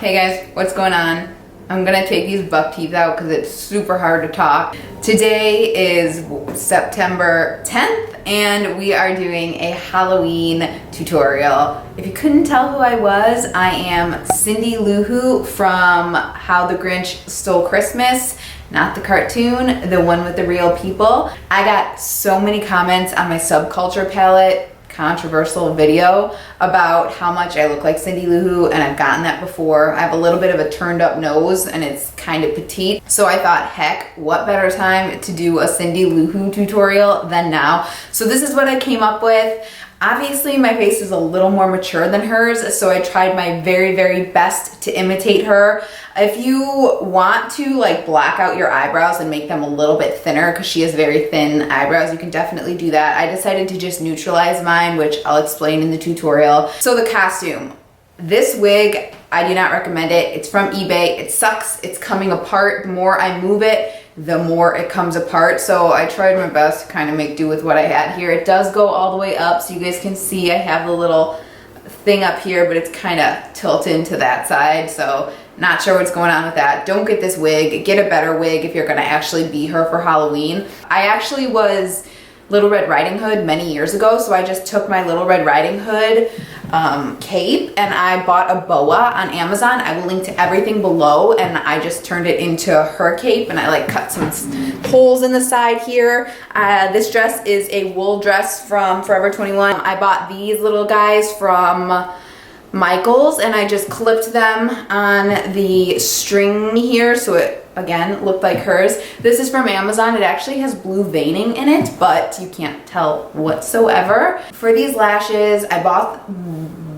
Hey guys, what's going on? I'm gonna take these buck teeth out because it's super hard to talk. Today is September 10th and we are doing a Halloween tutorial. If you couldn't tell who I was, I am Cindy Lou Who from How the Grinch Stole Christmas. Not the cartoon, the one with the real people. I got so many comments on my subculture palette controversial video about how much I look like Cindy Lou Who, and I've gotten that before. I have a little bit of a turned up nose and it's kind of petite. So I thought, heck, what better time to do a Cindy Lou Who tutorial than now? So this is what I came up with. Obviously my face is a little more mature than hers, so I tried my very, very best to imitate her. If you want to like black out your eyebrows and make them a little bit thinner, because she has very thin eyebrows, you can definitely do that. I decided to just neutralize mine, which I'll explain in the tutorial. So the costume. This wig, I do not recommend it. It's from eBay. It sucks. It's coming apart. The more I move it, the more it comes apart. So I tried my best to kind of make do with what I had here. It does go all the way up, so you guys can see I have the little thing up here, but it's kind of tilted to that side. So not sure what's going on with that. Don't get this wig. Get a better wig if you're going to actually be her for Halloween. I actually was Little Red Riding Hood many years ago, so I just took my Little Red Riding Hood cape and I bought a boa on Amazon. I will link to everything below, and I just turned it into her cape, and I like cut some holes in the side here. This dress is a wool dress from Forever 21. I bought these little guys from Michael's and I just clipped them on the string here so it again looked like hers. This is from Amazon. It actually has blue veining in it, but you can't tell whatsoever. For these lashes, I bought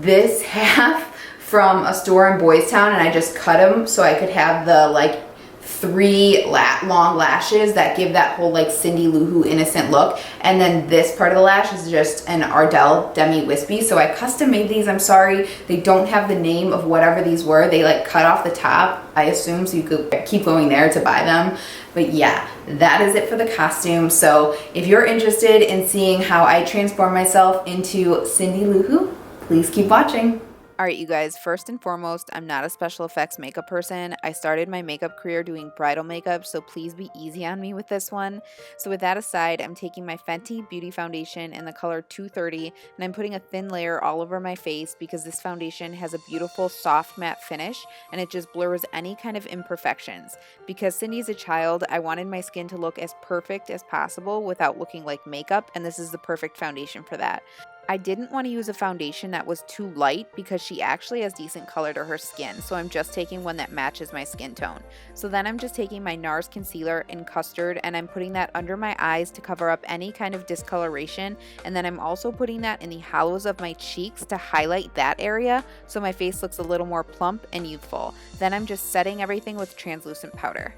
this half from a store in Boys Town and I just cut them so I could have the like three long lashes that give that whole like Cindy Lou Who innocent look. And then this part of the lash is just an Ardell Demi Wispy. So I custom made these. I'm sorry, they don't have the name of whatever these were. They like cut off the top, I assume, so you could keep going there to buy them. But yeah, that is it for the costume. So if you're interested in seeing how I transform myself into Cindy Lou Who, please keep watching. All right, you guys, first and foremost, I'm not a special effects makeup person. I started my makeup career doing bridal makeup, so please be easy on me with this one. So with that aside, I'm taking my Fenty Beauty Foundation in the color 230, and I'm putting a thin layer all over my face because this foundation has a beautiful soft matte finish, and it just blurs any kind of imperfections. Because Cindy's a child, I wanted my skin to look as perfect as possible without looking like makeup, and this is the perfect foundation for that. I didn't want to use a foundation that was too light because she actually has decent color to her skin, so I'm just taking one that matches my skin tone. So then I'm just taking my NARS concealer in Custard and I'm putting that under my eyes to cover up any kind of discoloration, and then I'm also putting that in the hollows of my cheeks to highlight that area so my face looks a little more plump and youthful. Then I'm just setting everything with translucent powder.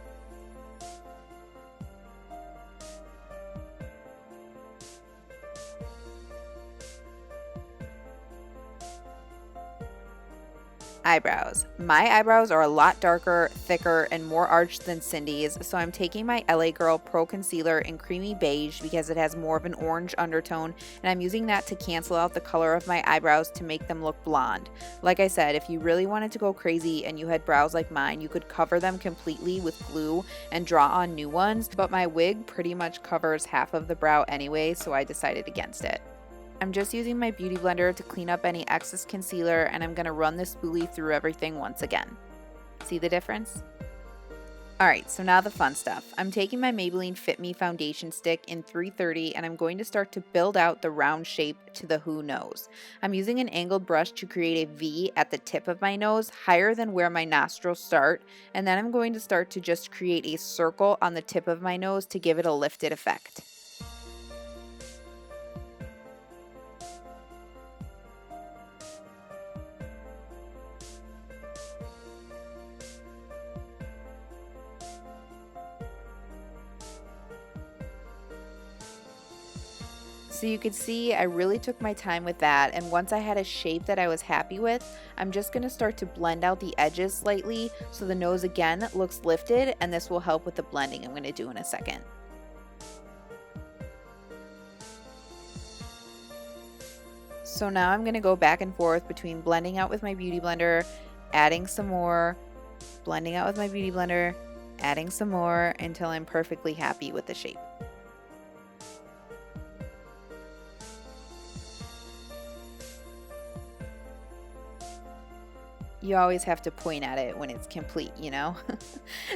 Eyebrows. My eyebrows are a lot darker, thicker, and more arched than Cindy's, so I'm taking my LA Girl Pro Concealer in Creamy Beige because it has more of an orange undertone, and I'm using that to cancel out the color of my eyebrows to make them look blonde. Like I said, if you really wanted to go crazy and you had brows like mine, you could cover them completely with glue and draw on new ones, but my wig pretty much covers half of the brow anyway, so I decided against it. I'm just using my beauty blender to clean up any excess concealer, and I'm going to run the spoolie through everything once again. See the difference? Alright, so now the fun stuff. I'm taking my Maybelline Fit Me foundation stick in 330 and I'm going to start to build out the round shape to the Who nose. I'm using an angled brush to create a V at the tip of my nose, higher than where my nostrils start, and then I'm going to start to just create a circle on the tip of my nose to give it a lifted effect. So you could see I really took my time with that, and once I had a shape that I was happy with, I'm just going to start to blend out the edges slightly so the nose again looks lifted, and this will help with the blending I'm going to do in a second. So now I'm going to go back and forth between blending out with my beauty blender adding some more, blending out with my beauty blender, adding some more until I'm perfectly happy with the shape. You always have to point at it when it's complete, you know?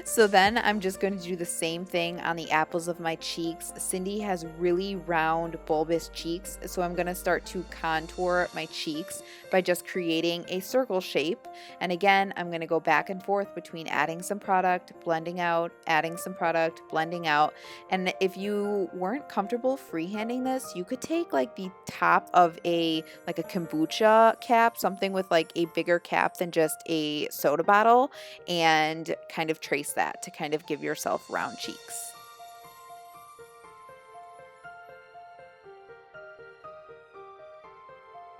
So then I'm just going to do the same thing on the apples of my cheeks. Cindy has really round, bulbous cheeks, so I'm going to start to contour my cheeks by just creating a circle shape. And again, I'm going to go back and forth between adding some product, blending out, adding some product, blending out. And if you weren't comfortable freehanding this, you could take like the top of a kombucha cap, something with like a bigger cap than just a soda bottle, and kind of trace that to kind of give yourself round cheeks.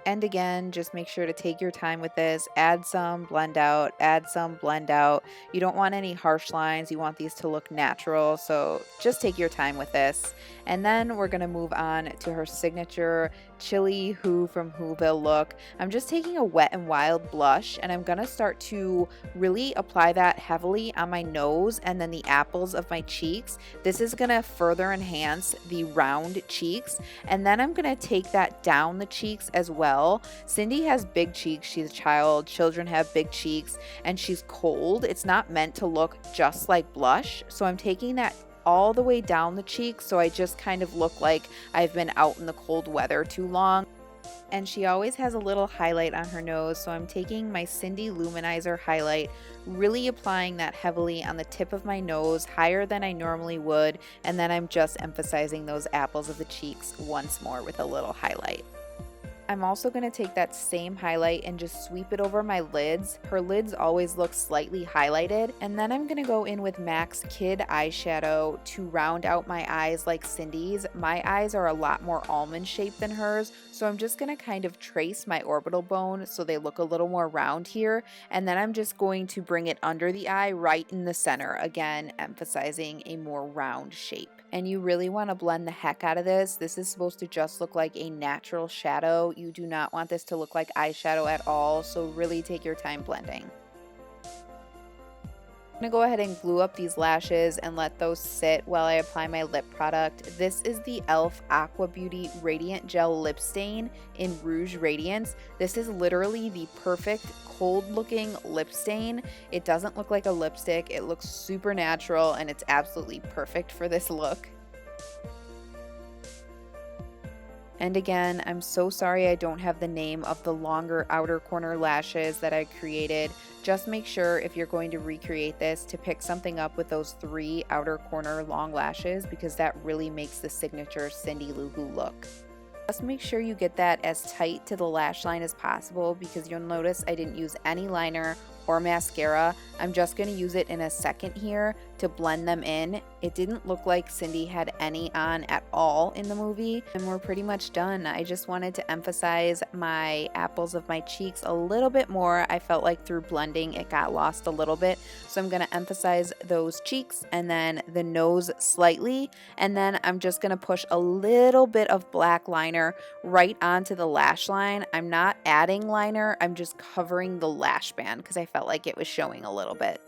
And again, just make sure to take your time with this. Add some, blend out, add some, blend out. You don't want any harsh lines. You want these to look natural. So just take your time with this. And then we're going to move on to her signature Chili Who from Whoville look. I'm just taking a Wet n Wild blush, and I'm going to start to really apply that heavily on my nose and then the apples of my cheeks. This is going to further enhance the round cheeks. And then I'm going to take that down the cheeks as well. Cindy has big cheeks. She's a child. Children have big cheeks, and she's cold. It's not meant to look just like blush. So I'm taking that all the way down the cheek, so I just kind of look like I've been out in the cold weather too long. And she always has a little highlight on her nose, so I'm taking my Cindy Luminizer highlight, really applying that heavily on the tip of my nose, higher than I normally would, and then I'm just emphasizing those apples of the cheeks once more with a little highlight. I'm also going to take that same highlight and just sweep it over my lids. Her lids always look slightly highlighted. And then I'm going to go in with MAC's Kid eyeshadow to round out my eyes like Cindy's. My eyes are a lot more almond shaped than hers, so I'm just going to kind of trace my orbital bone so they look a little more round here. And then I'm just going to bring it under the eye right in the center, again emphasizing a more round shape. And you really want to blend the heck out of this. This is supposed to just look like a natural shadow. You do not want this to look like eyeshadow at all, so really take your time blending. I'm going to go ahead and glue up these lashes and let those sit while I apply my lip product. This is the e.l.f. Aqua Beauty Radiant Gel Lip Stain in Rouge Radiance. This is literally the perfect cold looking lip stain. It doesn't look like a lipstick. It looks super natural, and it's absolutely perfect for this look. And again, I'm so sorry I don't have the name of the longer outer corner lashes that I created. Just make sure if you're going to recreate this to pick something up with those 3 outer corner long lashes, because that really makes the signature Cindy Lou Who look. Just make sure you get that as tight to the lash line as possible, because you'll notice I didn't use any liner or mascara. I'm just going to use it in a second here to blend them in. It didn't look like Cindy had any on at all in the movie, and we're pretty much done. I just wanted to emphasize my apples of my cheeks a little bit more. I felt like through blending it got lost a little bit, so I'm going to emphasize those cheeks and then the nose slightly, and then I'm just going to push a little bit of black liner right onto the lash line. I'm not adding liner, I'm just covering the lash band because I felt like it was showing a little bit.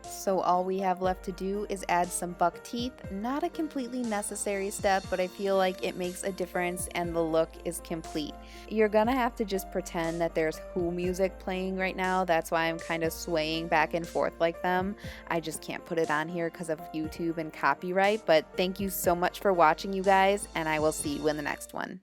So all we have left to do is add some buck teeth. Not a completely necessary step, but I feel like it makes a difference and the look is complete. You're gonna have to just pretend that there's Who music playing right now. That's why I'm kind of swaying back and forth like them. I just can't put it on here because of YouTube and copyright, but thank you so much for watching, you guys, and I will see you in the next one.